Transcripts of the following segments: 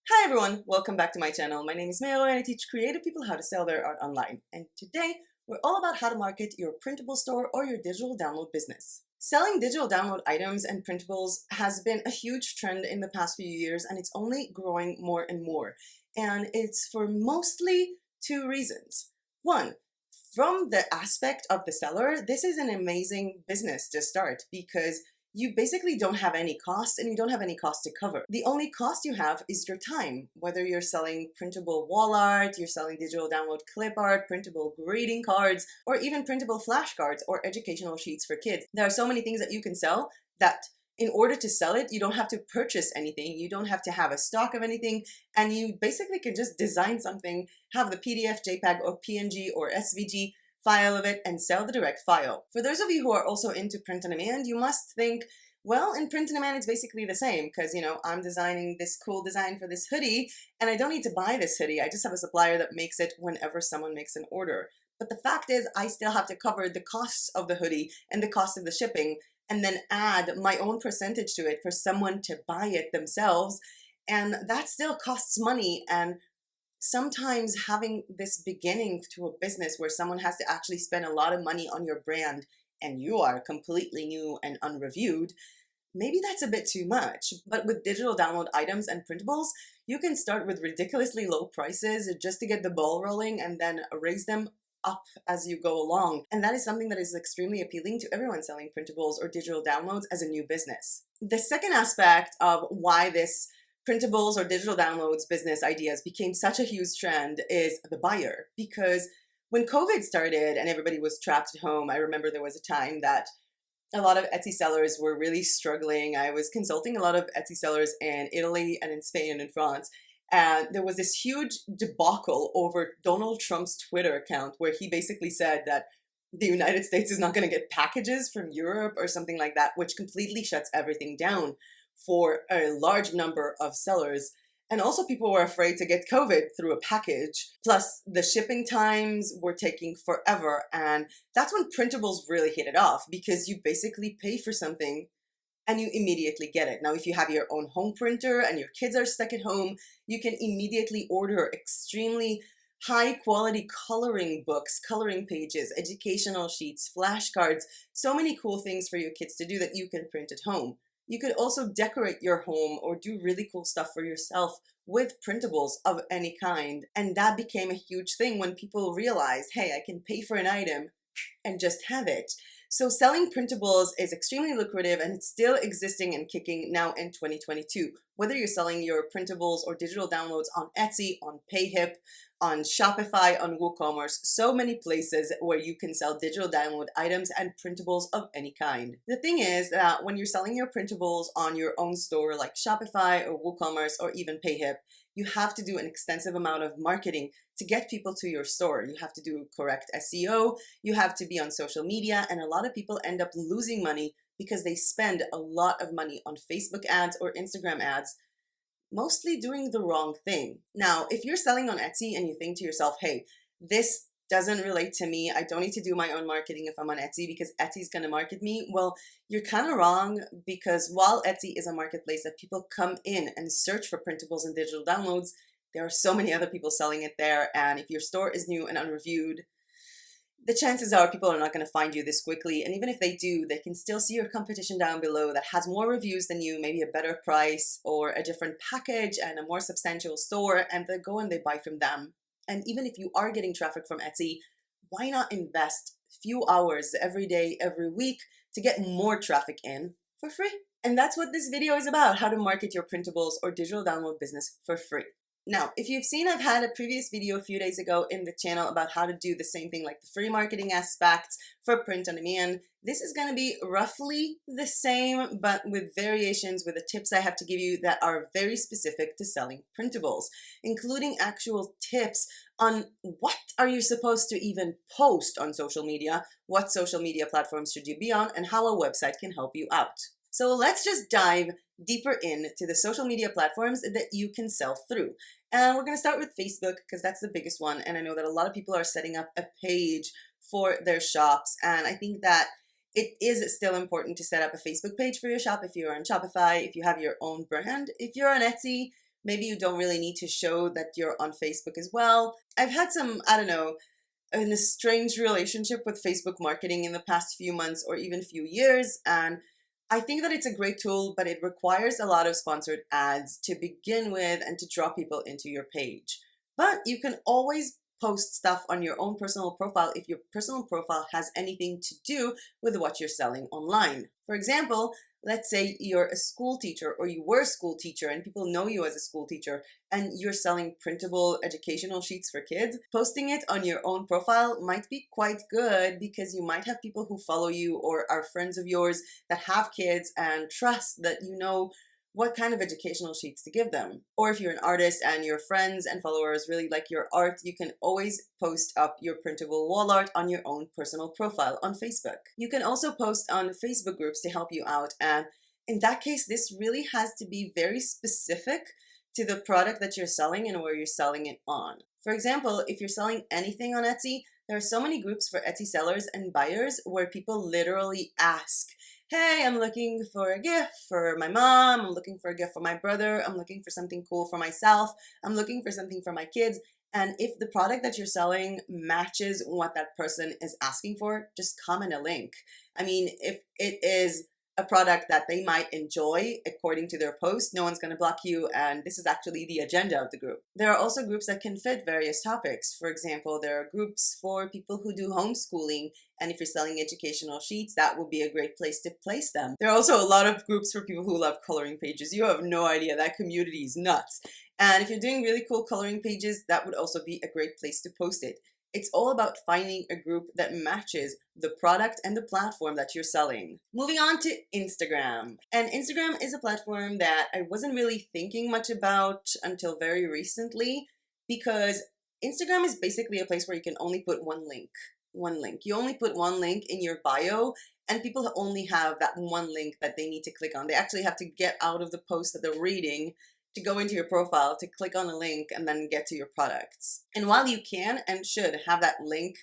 Hi everyone, welcome back to my channel. My name is Mero and I teach creative people how to sell their art online. And today, we're all about how to market your printable store or your digital download business. Selling digital download items and printables has been a huge trend in the past few years and it's only growing more and more. And it's for mostly two reasons. One, from the aspect of the seller, this is an amazing business to start because you basically don't have any cost and you don't have any cost to cover. The only cost you have is your time, whether you're selling printable wall art, you're selling digital download clip art, printable greeting cards, or even printable flashcards or educational sheets for kids. There are so many things that you can sell that in order to sell it, you don't have to purchase anything, you don't have to have a stock of anything, and you basically can just design something, have the PDF, JPEG, or PNG, or SVG file of it and sell the direct file. For those of you who are also into print on demand, you must think, well, in print on demand, it's basically the same because, I'm designing this cool design for this hoodie and I don't need to buy this hoodie. I just have a supplier that makes it whenever someone makes an order. But the fact is, I still have to cover the costs of the hoodie and the cost of the shipping and then add my own percentage to it for someone to buy it themselves. And that still costs money. And sometimes having this beginning to a business where someone has to actually spend a lot of money on your brand and you are completely new and unreviewed, maybe that's a bit too much. But with digital download items and printables, you can start with ridiculously low prices just to get the ball rolling and then raise them up as you go along. And that is something that is extremely appealing to everyone selling printables or digital downloads as a new business. The second aspect of why this printables or digital downloads business ideas became such a huge trend is the buyer. Because when COVID started and everybody was trapped at home, I remember there was a time that a lot of Etsy sellers were really struggling. I was consulting a lot of Etsy sellers in Italy and in Spain and in France. And there was this huge debacle over Donald Trump's Twitter account where he basically said that the United States is not going to get packages from Europe or something like that, which completely shuts everything down for a large number of sellers. And also people were afraid to get COVID through a package. Plus the shipping times were taking forever. And that's when printables really hit it off because you basically pay for something and you immediately get it. Now, if you have your own home printer and your kids are stuck at home, you can immediately order extremely high quality coloring books, coloring pages, educational sheets, flashcards, so many cool things for your kids to do that you can print at home. You could also decorate your home or do really cool stuff for yourself with printables of any kind. And that became a huge thing when people realized, hey, I can pay for an item and just have it. So selling printables is extremely lucrative and it's still existing and kicking now in 2022. Whether you're selling your printables or digital downloads on Etsy, on Payhip, on Shopify, on WooCommerce, so many places where you can sell digital download items and printables of any kind. The thing is that when you're selling your printables on your own store like Shopify or WooCommerce or even Payhip, you have to do an extensive amount of marketing to get people to your store. You have to do correct SEO, you have to be on social media, and a lot of people end up losing money because they spend a lot of money on Facebook ads or Instagram ads, mostly doing the wrong thing. Now, if you're selling on Etsy and you think to yourself, hey, this doesn't relate to me, I don't need to do my own marketing if I'm on Etsy because Etsy's going to market me, well, you're kind of wrong because while Etsy is a marketplace that people come in and search for printables and digital downloads, there are so many other people selling it there, and if your store is new and unreviewed, the chances are people are not going to find you this quickly, and even if they do, they can still see your competition down below that has more reviews than you, maybe a better price or a different package and a more substantial store, and they go and they buy from them. And even if you are getting traffic from Etsy, why not invest a few hours every day, every week to get more traffic in for free? And that's what this video is about, how to market your printables or digital download business for free. Now, if you've seen, I've had a previous video a few days ago in the channel about how to do the same thing like the free marketing aspects for print on demand. This is going to be roughly the same, but with variations with the tips I have to give you that are very specific to selling printables, including actual tips on what are you supposed to even post on social media, what social media platforms should you be on, and how a website can help you out. So let's just dive deeper into the social media platforms that you can sell through. And we're going to start with Facebook because that's the biggest one. And I know that a lot of people are setting up a page for their shops. And I think that it is still important to set up a Facebook page for your shop if you're on Shopify, if you have your own brand. If you're on Etsy, Maybe you don't really need to show that you're on Facebook as well. I've had some, I don't know, in a strange relationship with Facebook marketing in the past few months or even few years, and I think that it's a great tool, but it requires a lot of sponsored ads to begin with and to draw people into your page. But you can always post stuff on your own personal profile if your personal profile has anything to do with what you're selling online. For example, let's say you're a school teacher or you were a school teacher and people know you as a school teacher and you're selling printable educational sheets for kids. Posting it on your own profile might be quite good because you might have people who follow you or are friends of yours that have kids and trust that you know what kind of educational sheets to give them. Or if you're an artist and your friends and followers really like your art, you can always post up your printable wall art on your own personal profile on Facebook. You can also post on Facebook groups to help you out, and in that case, this really has to be very specific to the product that you're selling and where you're selling it on. For example, if you're selling anything on Etsy, there are so many groups for Etsy sellers and buyers where people literally ask, hey, I'm looking for a gift for my mom, I'm looking for a gift for my brother, I'm looking for something cool for myself, I'm looking for something for my kids. And if the product that you're selling matches what that person is asking for, just comment a link. I mean, if it is a product that they might enjoy according to their post, no one's going to block you, and this is actually the agenda of the group. There are also groups that can fit various topics. For example, there are groups for people who do homeschooling, and if you're selling educational sheets, that would be a great place to place them. There are also a lot of groups for people who love coloring pages. You have no idea, that community is nuts. And if you're doing really cool coloring pages, that would also be a great place to post it. It's all about finding a group that matches the product and the platform that you're selling. Moving on to Instagram. And Instagram is a platform that I wasn't really thinking much about until very recently, because Instagram is basically a place where you can only put one link. You only put one link in your bio, and people only have that one link that they need to click on. They actually have to get out of the post that they're reading to go into your profile, to click on a link and then get to your products. And while you can and should have that link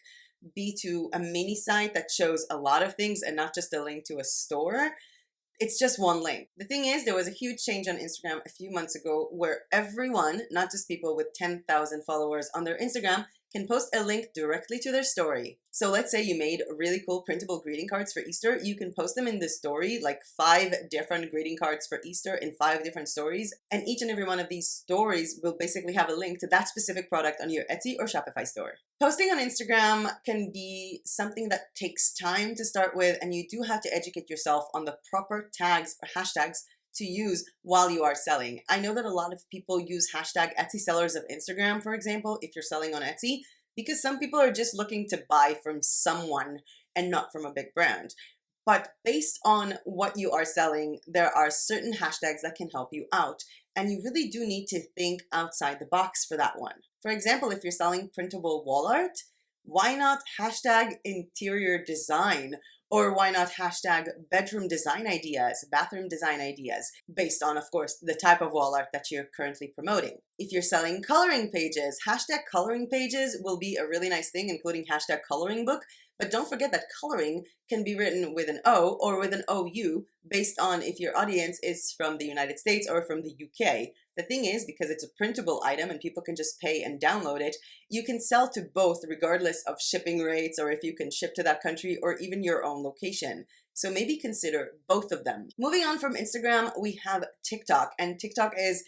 be to a mini site that shows a lot of things and not just a link to a store, it's just one link. The thing is, there was a huge change on Instagram a few months ago where everyone, not just people with 10,000 followers on their Instagram, can post a link directly to their story. So let's say you made really cool printable greeting cards for Easter. You can post them in the story, like 5 different greeting cards for Easter in 5 different stories. And each and every one of these stories will basically have a link to that specific product on your Etsy or Shopify store. Posting on Instagram can be something that takes time to start with, and you do have to educate yourself on the proper tags or hashtags to use while you are selling. I know that a lot of people use hashtag Etsy sellers of Instagram, for example, if you're selling on Etsy, because some people are just looking to buy from someone and not from a big brand. But based on what you are selling, there are certain hashtags that can help you out. And you really do need to think outside the box for that one. For example, if you're selling printable wall art, why not hashtag interior design? Or why not hashtag bedroom design ideas, bathroom design ideas, based on, of course, the type of wall art that you're currently promoting. If you're selling coloring pages, hashtag coloring pages will be a really nice thing, including hashtag coloring book. But don't forget that coloring can be written with an O or with an OU based on if your audience is from the United States or from the UK. The thing is, because it's a printable item and people can just pay and download it, you can sell to both regardless of shipping rates or if you can ship to that country or even your own location. So maybe consider both of them. Moving on from Instagram, we have TikTok, and TikTok is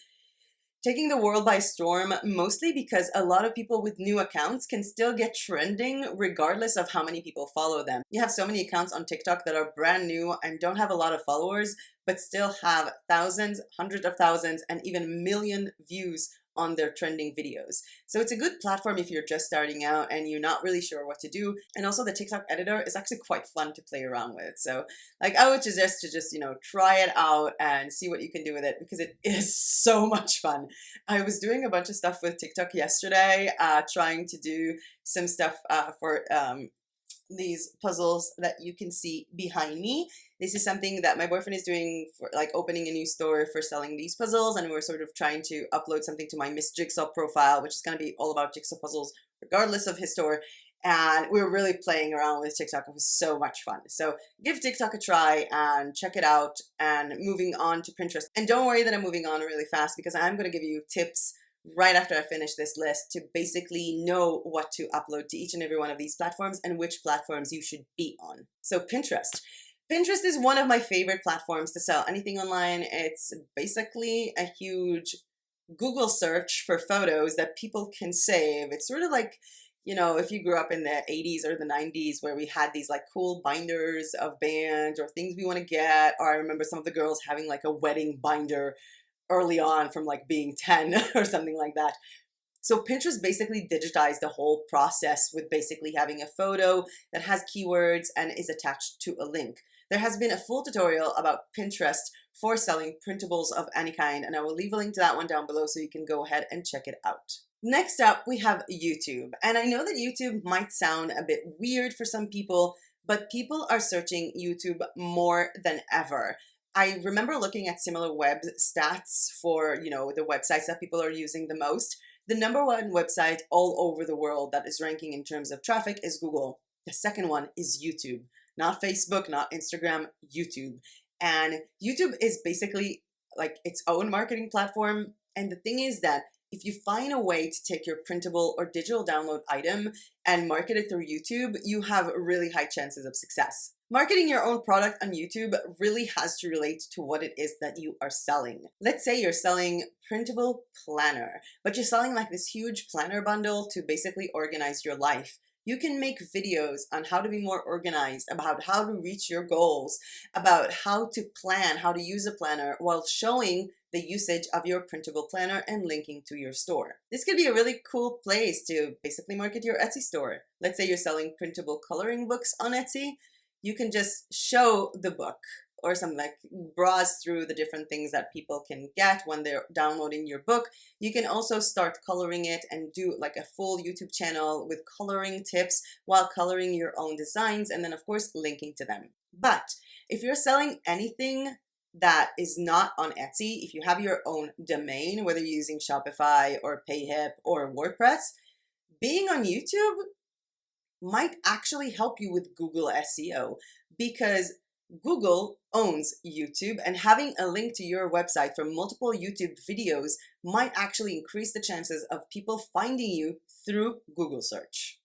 taking the world by storm, mostly because a lot of people with new accounts can still get trending regardless of how many people follow them. You have so many accounts on TikTok that are brand new and don't have a lot of followers, but still have thousands, hundreds of thousands, and even million views on their trending videos. So it's a good platform if you're just starting out and you're not really sure what to do. And also the TikTok editor is actually quite fun to play around with. So like I would suggest to just, try it out and see what you can do with it, because it is so much fun. I was doing a bunch of stuff with TikTok yesterday, trying to do some stuff for these puzzles that you can see behind me. This is something that my boyfriend is doing for like opening a new store for selling these puzzles, and we're sort of trying to upload something to my Miss Jigsaw profile, which is going to be all about jigsaw puzzles regardless of his store. And we were really playing around with TikTok. It was so much fun. So give TikTok a try and check it out. And moving on to Pinterest. And don't worry that I'm moving on really fast, because I'm going to give you tips right after I finish this list to basically know what to upload to each and every one of these platforms and which platforms you should be on. So Pinterest. Pinterest is one of my favorite platforms to sell anything online. It's basically a huge Google search for photos that people can save. It's sort of like, you know, if you grew up in the 80s or the 90s where we had these like cool binders of bands or things we want to get, or I remember some of the girls having like a wedding binder early on from like being 10 or something like that. So Pinterest basically digitized the whole process with basically having a photo that has keywords and is attached to a link. There has been a full tutorial about Pinterest for selling printables of any kind, and I will leave a link to that one down below so you can go ahead and check it out. Next up, we have YouTube. And I know that YouTube might sound a bit weird for some people, but people are searching YouTube more than ever. I remember looking at similar web stats for, you know, the websites that people are using the most. The number one website all over the world that is ranking in terms of traffic is Google. The second one is YouTube. Not Facebook, not Instagram, YouTube. And YouTube is basically like its own marketing platform. And the thing is that if you find a way to take your printable or digital download item and market it through YouTube, you have really high chances of success. Marketing your own product on YouTube really has to relate to what it is that you are selling. Let's say you're selling printable planner, but you're selling like this huge planner bundle to basically organize your life. You can make videos on how to be more organized, about how to reach your goals, about how to plan, how to use a planner while showing the usage of your printable planner and linking to your store. This could be a really cool place to basically market your Etsy store. Let's say you're selling printable coloring books on Etsy. You can just show the book or something, like browse through the different things that people can get when they're downloading your book. You can also start coloring it and do like a full YouTube channel with coloring tips while coloring your own designs, and then of course linking to them. But if you're selling anything that is not on Etsy, if you have your own domain, whether you're using Shopify or PayHip or WordPress, being on YouTube might actually help you with Google SEO, because Google owns YouTube, and having a link to your website for multiple YouTube videos might actually increase the chances of people finding you through Google search.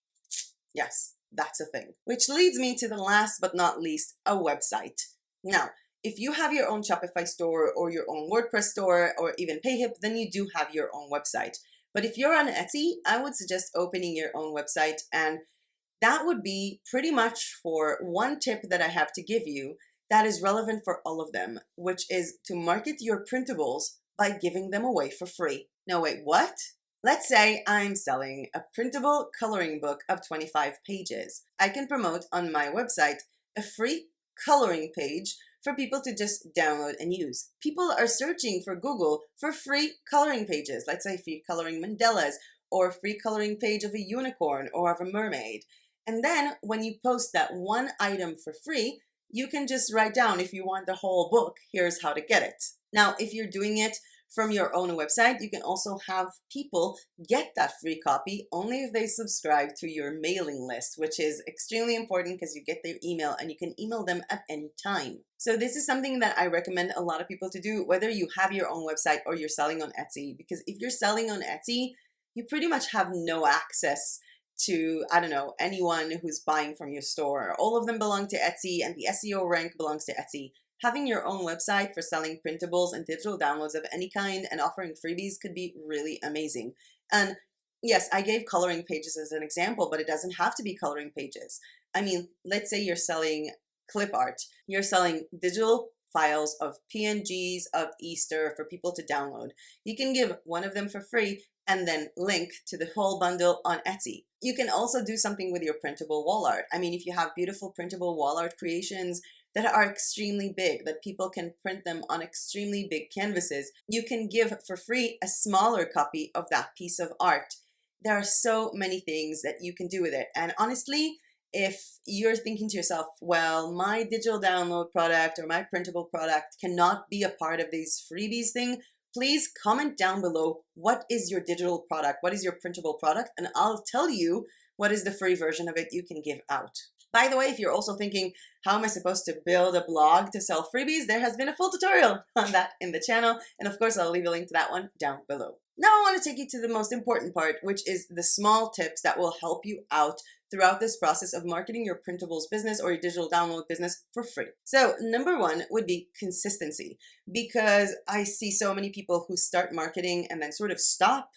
Yes, that's a thing. Which leads me to the last but not least, a website. Now, if you have your own Shopify store or your own WordPress store or even PayHip, then you do have your own website. But if you're on Etsy, I would suggest opening your own website, and that would be pretty much for one tip that I have to give you that is relevant for all of them, which is to market your printables by giving them away for free. Now wait, what? Let's say I'm selling a printable coloring book of 25 pages. I can promote on my website a free coloring page for people to just download and use. People are searching for Google for free coloring pages. Let's say free coloring mandalas, or free coloring page of a unicorn or of a mermaid. And then when you post that one item for free, you can just write down, if you want the whole book, here's how to get it. Now, if you're doing it from your own website, you can also have people get that free copy only if they subscribe to your mailing list, which is extremely important because you get their email and you can email them at any time. So this is something that I recommend a lot of people to do, whether you have your own website or you're selling on Etsy, because if you're selling on Etsy, you pretty much have no access to, I don't know, anyone who's buying from your store. All of them belong to Etsy, and the SEO rank belongs to Etsy. Having your own website for selling printables and digital downloads of any kind and offering freebies could be really amazing. And yes, I gave coloring pages as an example, but it doesn't have to be coloring pages. I mean, let's say you're selling clip art. You're selling digital files of PNGs of Easter for people to download. You can give one of them for free and then link to the whole bundle on Etsy. You can also do something with your printable wall art. I mean, if you have beautiful printable wall art creations that are extremely big, that people can print them on extremely big canvases, you can give for free a smaller copy of that piece of art. There are so many things that you can do with it. And honestly, if you're thinking to yourself, well, my digital download product or my printable product cannot be a part of these freebies thing, please comment down below, what is your digital product? What is your printable product? And I'll tell you what is the free version of it you can give out. By the way, if you're also thinking, how am I supposed to build a blog to sell freebies? There has been a full tutorial on that in the channel. And of course, I'll leave a link to that one down below. Now I want to take you to the most important part, which is the small tips that will help you out throughout this process of marketing your printables business or your digital download business for free. So number one would be consistency, because I see so many people who start marketing and then sort of stop.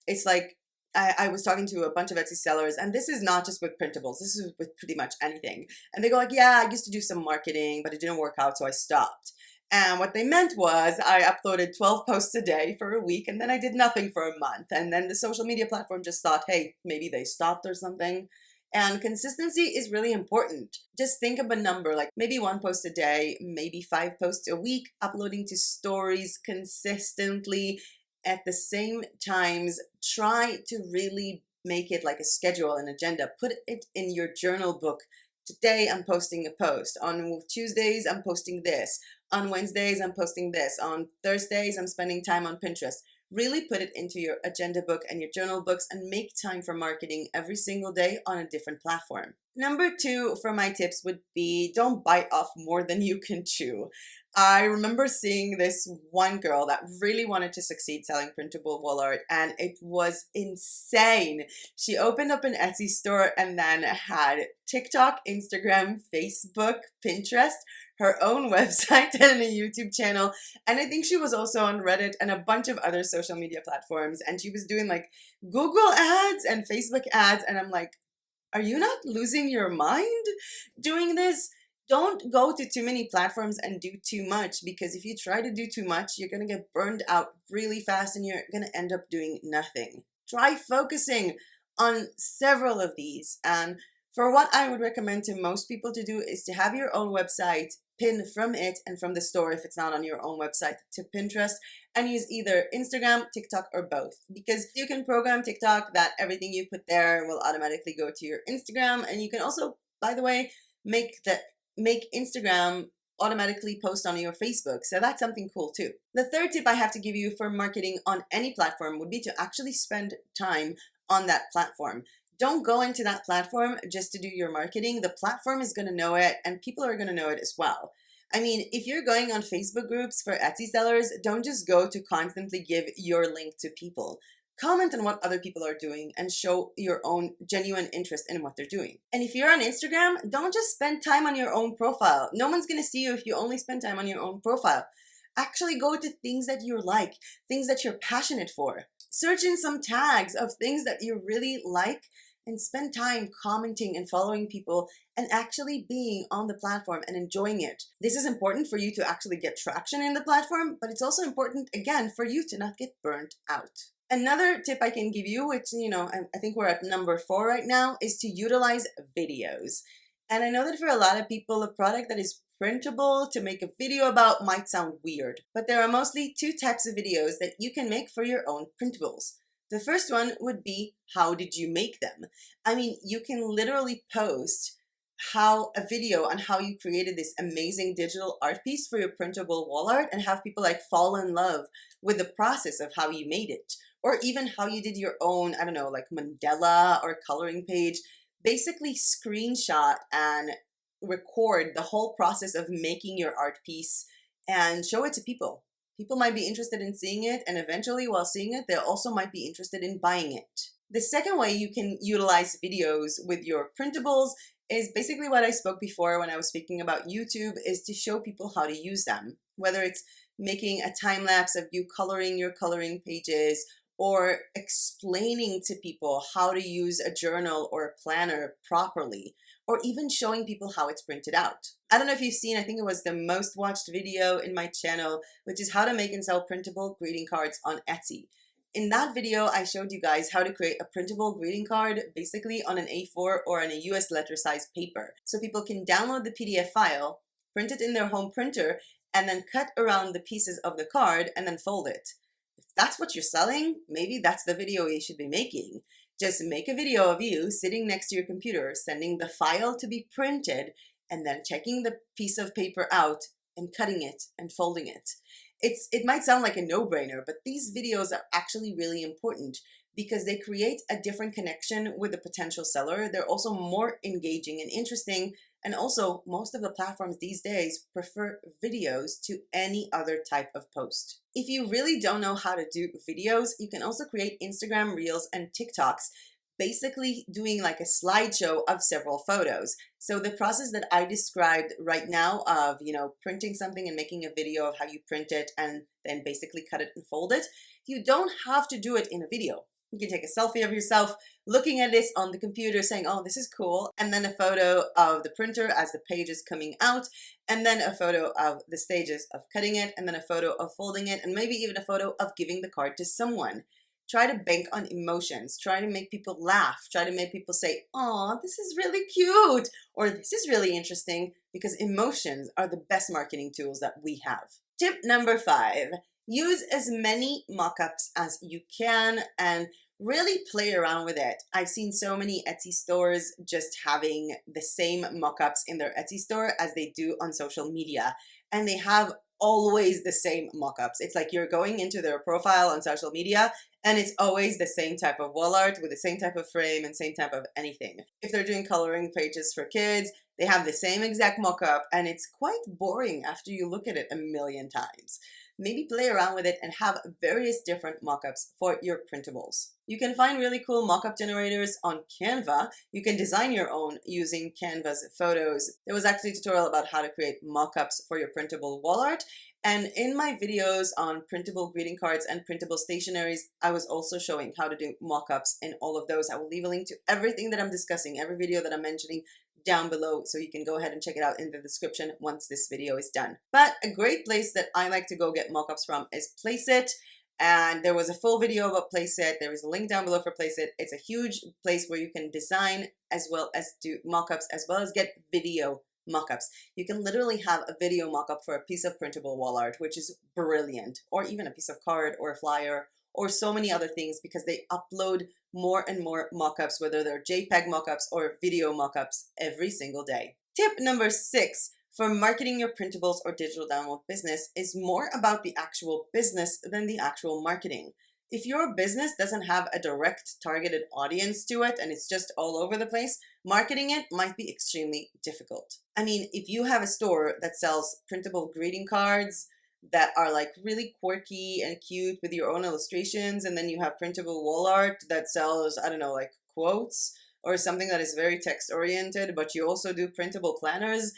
It's like, I was talking to a bunch of Etsy sellers, and this is not just with printables, this is with pretty much anything. And they go like, yeah, I used to do some marketing, but it didn't work out, so I stopped. And what they meant was I uploaded 12 posts a day for a week, and then I did nothing for a month. And then the social media platform just thought, hey, maybe they stopped or something. And consistency is really important. Just think of a number, like maybe 1 post a day, maybe 5 posts a week, uploading to stories consistently at the same times. Try to really make it like a schedule, an agenda. Put it in your journal book. Today I'm posting a post. On Tuesdays I'm posting this. On Wednesdays I'm posting this. On Thursdays I'm spending time on Pinterest. Really put it into your agenda book and your journal books and make time for marketing every single day on a different platform. Number 2 for my tips would be, don't bite off more than you can chew. I remember seeing this one girl that really wanted to succeed selling printable wall art, and it was insane. She opened up an Etsy store and then had TikTok, Instagram, Facebook, Pinterest, her own website, and a YouTube channel. And I think she was also on Reddit and a bunch of other social media platforms. And she was doing like Google ads and Facebook ads. And I'm like, are you not losing your mind doing this? Don't go to too many platforms and do too much, because if you try to do too much, you're going to get burned out really fast and you're going to end up doing nothing. Try focusing on several of these. And for what I would recommend to most people to do is to have your own website, pin from it and from the store if it's not on your own website to Pinterest, and use either Instagram, TikTok, or both. Because you can program TikTok that everything you put there will automatically go to your Instagram, and you can also, by the way, make Instagram automatically post on your Facebook. So that's something cool too. The third tip I have to give you for marketing on any platform would be to actually spend time on that platform. Don't go into that platform just to do your marketing. The platform is going to know it, and people are going to know it as well. I mean, if you're going on Facebook groups for Etsy sellers, don't just go to constantly give your link to people. Comment on what other people are doing and show your own genuine interest in what they're doing. And if you're on Instagram, don't just spend time on your own profile. No one's going to see you if you only spend time on your own profile. Actually go to things that you like, things that you're passionate for. Search in some tags of things that you really like and spend time commenting and following people and actually being on the platform and enjoying it. This is important for you to actually get traction in the platform, but it's also important, again, for you to not get burnt out. Another tip I can give you, which, I think we're at number 4 right now, is to utilize videos. And I know that for a lot of people, a product that is printable to make a video about might sound weird, but there are mostly 2 types of videos that you can make for your own printables. The first one would be, how did you make them? I mean, you can literally post a video on how you created this amazing digital art piece for your printable wall art and have people like fall in love with the process of how you made it. Or even how you did your own, I don't know, like mandala or coloring page. Basically screenshot and record the whole process of making your art piece and show it to people. People might be interested in seeing it, and eventually while seeing it, they also might be interested in buying it. The second way you can utilize videos with your printables is basically what I spoke before when I was speaking about YouTube, is to show people how to use them. Whether it's making a time lapse of you coloring your coloring pages, or explaining to people how to use a journal or a planner properly, or even showing people how it's printed out. I don't know if you've seen, I think it was the most watched video in my channel, which is how to make and sell printable greeting cards on Etsy. In that video, I showed you guys how to create a printable greeting card basically on an A4 or on a US letter size paper. So people can download the PDF file, print it in their home printer, and then cut around the pieces of the card and then fold it. If that's what you're selling, maybe that's the video you should be making. Just make a video of you sitting next to your computer, sending the file to be printed, and then checking the piece of paper out and cutting it and folding it. It might sound like a no-brainer, but these videos are actually really important because they create a different connection with the potential seller. They're also more engaging and interesting. And also, most of the platforms these days prefer videos to any other type of post. If you really don't know how to do videos, you can also create Instagram Reels and TikToks, basically doing like a slideshow of several photos. So the process that I described right now of, printing something and making a video of how you print it and then basically cut it and fold it, you don't have to do it in a video. You can take a selfie of yourself looking at this on the computer saying, oh, this is cool, and then a photo of the printer as the page is coming out, and then a photo of the stages of cutting it, and then a photo of folding it, and maybe even a photo of giving the card to someone. Try to bank on emotions. Try to make people laugh. Try to make people say, oh, this is really cute, or this is really interesting, because emotions are the best marketing tools that we have. Tip number 5. Use as many mockups as you can and really play around with it. I've seen so many Etsy stores just having the same mockups in their Etsy store as they do on social media, and they have always the same mockups. It's like you're going into their profile on social media and it's always the same type of wall art with the same type of frame and same type of anything. If they're doing coloring pages for kids, they have the same exact mockup, and it's quite boring after you look at it a million times. Maybe play around with it and have various different mockups for your printables. You can find really cool mockup generators on Canva. You can design your own using Canva's photos. There was actually a tutorial about how to create mockups for your printable wall art. And in my videos on printable greeting cards and printable stationeries, I was also showing how to do mockups in all of those. I will leave a link to everything that I'm discussing, every video that I'm mentioning, down below, so you can go ahead and check it out in the description once this video is done. But a great place that I like to go get mockups from is Placeit, and there was a full video about Placeit. There is a link down below for Placeit. It's a huge place where you can design as well as do mockups, as well as get video mockups. You can literally have a video mockup for a piece of printable wall art, which is brilliant, or even a piece of card or a flyer, or so many other things, because they upload more and more mockups, whether they're JPEG mockups or video mockups, every single day. Tip number 6 for marketing your printables or digital download business is more about the actual business than the actual marketing. If your business doesn't have a direct targeted audience to it and it's just all over the place, marketing it might be extremely difficult. I mean, if you have a store that sells printable greeting cards that are like really quirky and cute with your own illustrations, and then you have printable wall art that sells, I don't know, like quotes or something that is very text oriented, but you also do printable planners.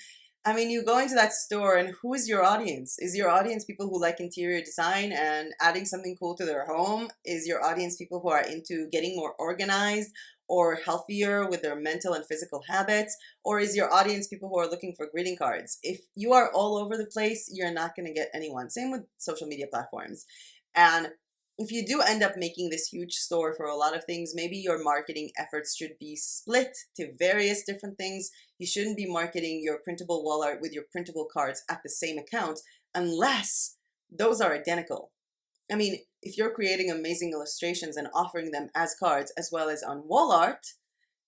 I mean, you go into that store and who is your audience? Is your audience people who like interior design and adding something cool to their home? Is your audience people who are into getting more organized or healthier with their mental and physical habits? Or is your audience people who are looking for greeting cards? If you are all over the place, you're not going to get anyone. Same with social media platforms. And if you do end up making this huge store for a lot of things, maybe your marketing efforts should be split to various different things. You shouldn't be marketing your printable wall art with your printable cards at the same account unless those are identical. I mean, if you're creating amazing illustrations and offering them as cards as well as on wall art,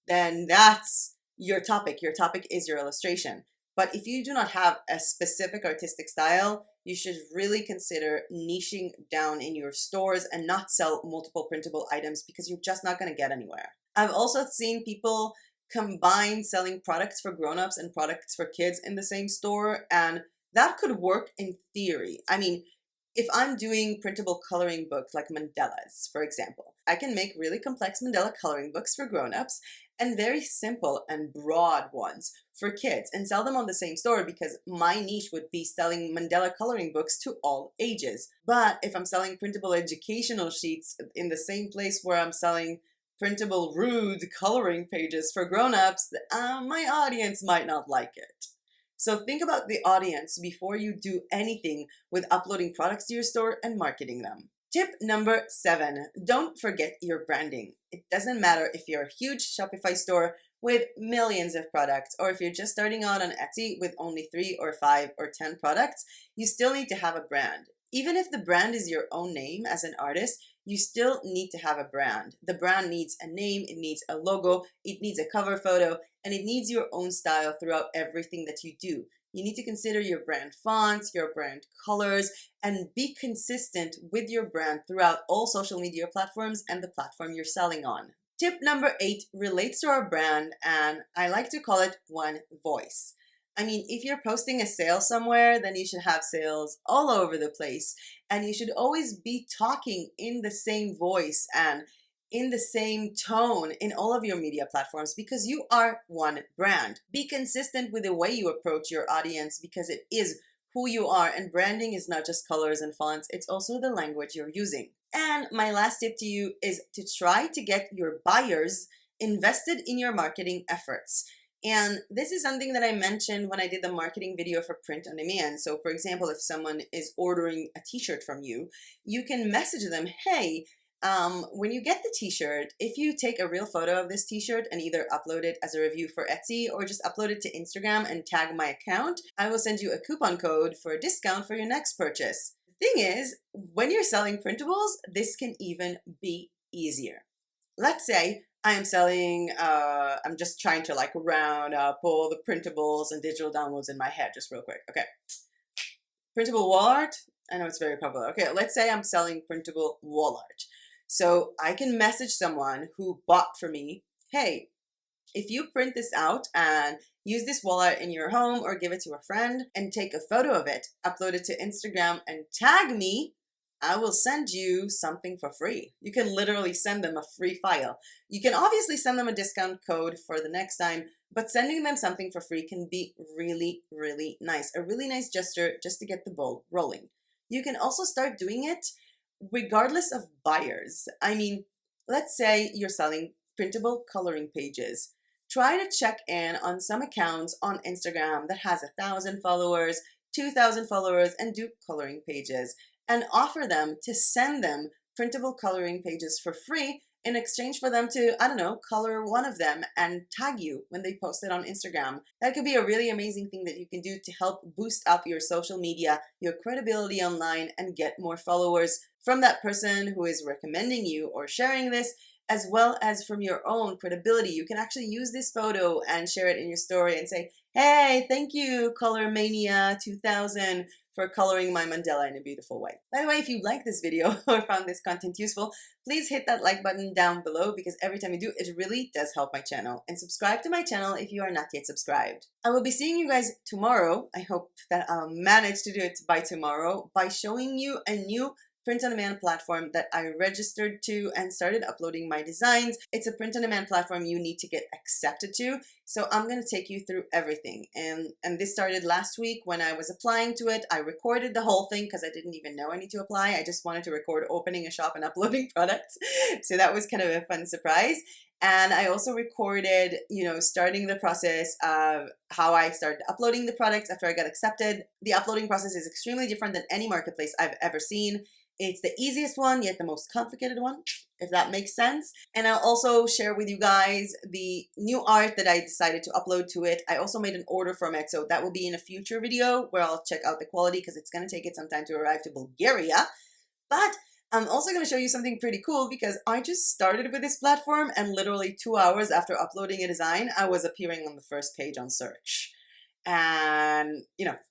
then that's your topic. Your topic is your illustration. But if you do not have a specific artistic style, you should really consider niching down in your stores and not sell multiple printable items, because you're just not going to get anywhere. I've also seen people combine selling products for grown-ups and products for kids in the same store, and that could work in theory. I mean, if I'm doing printable coloring books like mandalas, for example, I can make really complex mandala coloring books for grown-ups and very simple and broad ones for kids and sell them on the same store, because my niche would be selling mandala coloring books to all ages. But if I'm selling printable educational sheets in the same place where I'm selling printable rude coloring pages for grown-ups, my audience might not like it. So think about the audience before you do anything with uploading products to your store and marketing them. Tip number 7, don't forget your branding. It doesn't matter if you're a huge Shopify store with millions of products, or if you're just starting out on Etsy with only 3 or 5 or 10 products, you still need to have a brand. Even if the brand is your own name as an artist, you still need to have a brand. The brand needs a name, it needs a logo, it needs a cover photo, and it needs your own style throughout everything that you do. You need to consider your brand fonts, your brand colors, and be consistent with your brand throughout all social media platforms and the platform you're selling on. Tip number 8 relates to our brand, and I like to call it one voice. I mean, if you're posting a sale somewhere, then you should have sales all over the place, and you should always be talking in the same voice and in the same tone in all of your media platforms, because you are one brand. Be consistent with the way you approach your audience, because it is who you are, and branding is not just colors and fonts, it's also the language you're using. And my last tip to you is to try to get your buyers invested in your marketing efforts. And this is something that I mentioned when I did the marketing video for print on demand. So for example, if someone is ordering a t-shirt from you, you can message them, hey, when you get the t-shirt, if you take a real photo of this t-shirt and either upload it as a review for Etsy or just upload it to Instagram and tag my account, I will send you a coupon code for a discount for your next purchase. The thing is, when you're selling printables, this can even be easier. Let's say I am selling, I'm just trying to like round up all the printables and digital downloads in my head just real quick. Okay. Printable wall art. I know it's very popular. Okay, let's say I'm selling printable wall art. So I can message someone who bought from me, hey, if you print this out and use this wall art in your home or give it to a friend and take a photo of it, upload it to Instagram and tag me, I will send you something for free. You can literally send them a free file. You can obviously send them a discount code for the next time, but sending them something for free can be really, really nice. A really nice gesture just to get the ball rolling. You can also start doing it regardless of buyers. I mean, let's say you're selling printable coloring pages. Try to check in on some accounts on Instagram that has 1,000 followers, 2,000 followers, and do coloring pages, and offer them to send them printable coloring pages for free in exchange for them to, I don't know, color one of them and tag you when they post it on Instagram. That could be a really amazing thing that you can do to help boost up your social media, your credibility online, and get more followers from that person who is recommending you or sharing this, as well as from your own credibility. You can actually use this photo and share it in your story and say, hey, thank you, Color Mania 2000, for coloring my mandala in a beautiful way. By the way, if you like this video or found this content useful, please hit that like button down below, because every time you do, it really does help my channel. And subscribe to my channel if you are not yet subscribed. I will be seeing you guys tomorrow. I hope that I'll manage to do it by tomorrow by showing you a new print-on-demand platform that I registered to and started uploading my designs. It's a print-on-demand platform you need to get accepted to. So I'm going to take you through everything. And this started last week when I was applying to it. I recorded the whole thing because I didn't even know I need to apply. I just wanted to record opening a shop and uploading products. So that was kind of a fun surprise. And I also recorded, starting the process of how I started uploading the products after I got accepted. The uploading process is extremely different than any marketplace I've ever seen. It's the easiest one, yet the most complicated one, if that makes sense. And I'll also share with you guys the new art that I decided to upload to it. I also made an order from it, so that will be in a future video where I'll check out the quality, because it's going to take it some time to arrive to Bulgaria. But I'm also going to show you something pretty cool, because I just started with this platform, and literally 2 hours after uploading a design, I was appearing on the first page on search. And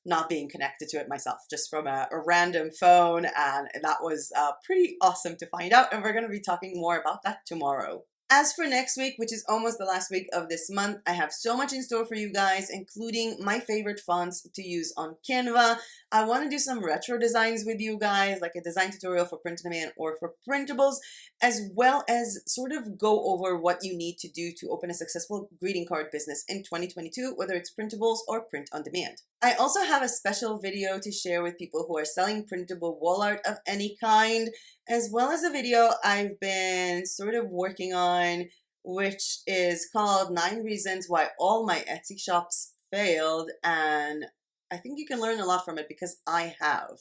not being connected to it myself, just from a random phone, and that was pretty awesome to find out, and we're going to be talking more about that tomorrow. As for next week, which is almost the last week of this month, I have so much in store for you guys, including my favorite fonts to use on Canva. I want to do some retro designs with you guys, like a design tutorial for print-on-demand or for printables, as well as sort of go over what you need to do to open a successful greeting card business in 2022, whether it's printables or print-on-demand. I also have a special video to share with people who are selling printable wall art of any kind, as well as a video I've been sort of working on, which is called 9 Reasons Why All My Etsy Shops Failed. And I think you can learn a lot from it, because I have.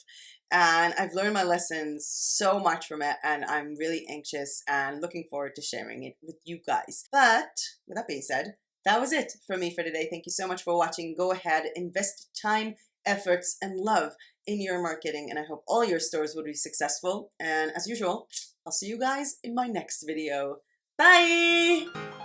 And I've learned my lessons so much from it, and I'm really anxious and looking forward to sharing it with you guys. But with that being said, that was it for me for today. Thank you so much for watching. Go ahead, invest time, efforts, and love in your marketing, and I hope all your stores will be successful. And as usual, I'll see you guys in my next video. Bye!